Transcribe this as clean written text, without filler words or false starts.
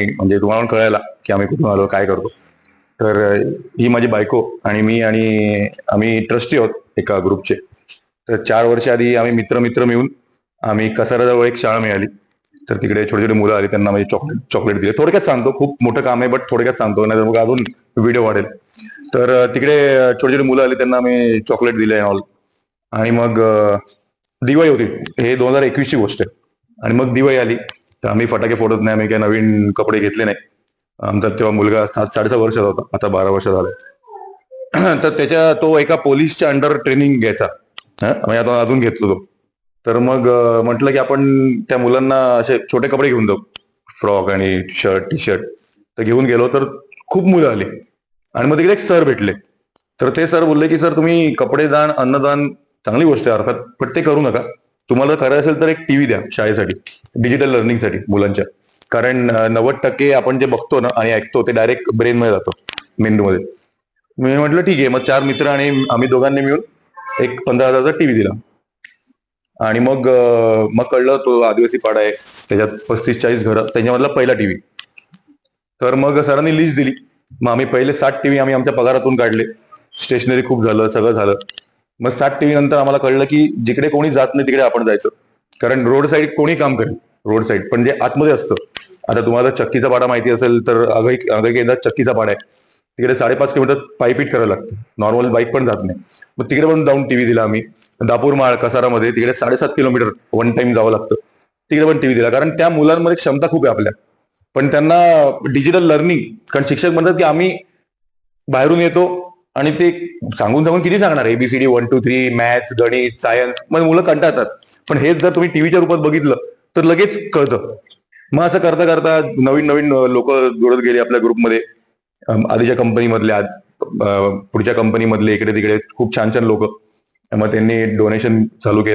म्हणजे तुम्हाला पण कळायला की आम्ही कुठून आलो, काय करतो. तर ही माझी बायको आणि मी आणि आम्ही ट्रस्टी आहोत एका ग्रुपचे. तर 4 वर्ष आधी आम्ही मित्र मित्र मिळून आम्ही कसाराजवळ एक शाळा मिळाली. तर तिकडे छोटे छोटे मुलं आली, त्यांना म्हणजे चॉकलेट चॉकलेट दिले. थोडक्यात सांगतो, खूप मोठं काम आहे बट थोडक्यात सांगतो, नाही तर मग अजून व्हिडिओ वाढेल. तर तिकडे छोटे छोटे मुलं आली, त्यांना आम्ही चॉकलेट दिले ऑल. आणि मग दिवाळी होती, हे 2021ची गोष्ट आहे. आणि मग दिवाळी आली, तर आम्ही फटाके फोडत नाही, आम्ही काही नवीन कपडे घेतले नाही. आमचा तेव्हा मुलगा 7-6.5 वर्षाचा होता, आता 12 वर्ष झाले. तर तो एका पोलीसच्या अंडर ट्रेनिंग घ्यायचा. म्हणजे आता अजून घेतलो तो. तर मग म्हटलं की आपण त्या मुलांना असे छोटे कपडे घेऊन जाऊ, फ्रॉक आणि शर्ट, टी शर्ट. तर घेऊन गेलो, तर खूप मुलं आली. आणि मग तिकडे एक सर भेटले. तर ते सर बोलले की सर, तुम्ही कपडे दान, अन्नदान चांगली गोष्ट आहे अर्थात, पण ते करू नका. तुम्हाला करायचं असेल तर एक टीव्ही द्या शाळेसाठी, डिजिटल लर्निंगसाठी मुलांच्या. कारण 90% आपण जे बघतो ना आणि ऐकतो ते डायरेक्ट ब्रेन मध्ये जातो, मेंदूमध्ये. मी म्हटलं ठीक आहे. मग 4 मित्र आणि आम्ही दोघांनी मिळून एक 15,000चा टीव्ही दिला. आणि मग कळलं तो आदिवासी पाडा आहे, त्याच्यात 35-40 घरं, त्याच्यामधला पहिला टीव्ही. तर मग सरांनी लिस्ट दिली. मग आम्ही पहिले 7 टीव्ही आम्ही आमच्या पगारातून काढले. स्टेशनरी खूप झालं, सगळं झालं. मग 7 टीव्ही नंतर आम्हाला कळलं की जिकडे कोणी जात नाही तिकडे आपण जायचं. कारण रोड साईड कोणी काम करेल, रोड साईड पण जे आतमध्ये असतं. आता तुम्हाला चक्कीचा पाडा माहिती असेल तर अगई केंद्रात चक्कीचा पाडा आहे. तिकडे 5.5 किलोमीटर पायपीट करायला लागतं, नॉर्मल बाईक पण जात नाही. मग तिकडे पण जाऊन टीव्ही दिला आम्ही. दापूर माळ कसारामध्ये तिकडे 7.5 किलोमीटर वन टाइम जावं लागतं. तिकडे पण टीव्ही दिला, कारण त्या मुलांमध्ये क्षमता खूप आहे आपल्या. पण त्यांना डिजिटल लर्निंग, कारण शिक्षक म्हणतात की आम्ही बाहेरून येतो आणि ते सांगून सांगून किती सांगणार, एबीसीडी 1 2 3 मॅथ्स, गणित, सायन्स, मग मुलं कंटाळतात. पण हेच जर तुम्ही टीव्हीच्या रूपात बघितलं तर लगेच कळतं. मग असं करता करता नवीन नवीन लोक जोडत गेले आपल्या ग्रुपमध्ये. आधीच्या कंपनीमधले, पुढच्या कंपनीमधले, इकडे तिकडे खूप छान छान लोक. मग त्यांनी डोनेशन चालू केलं.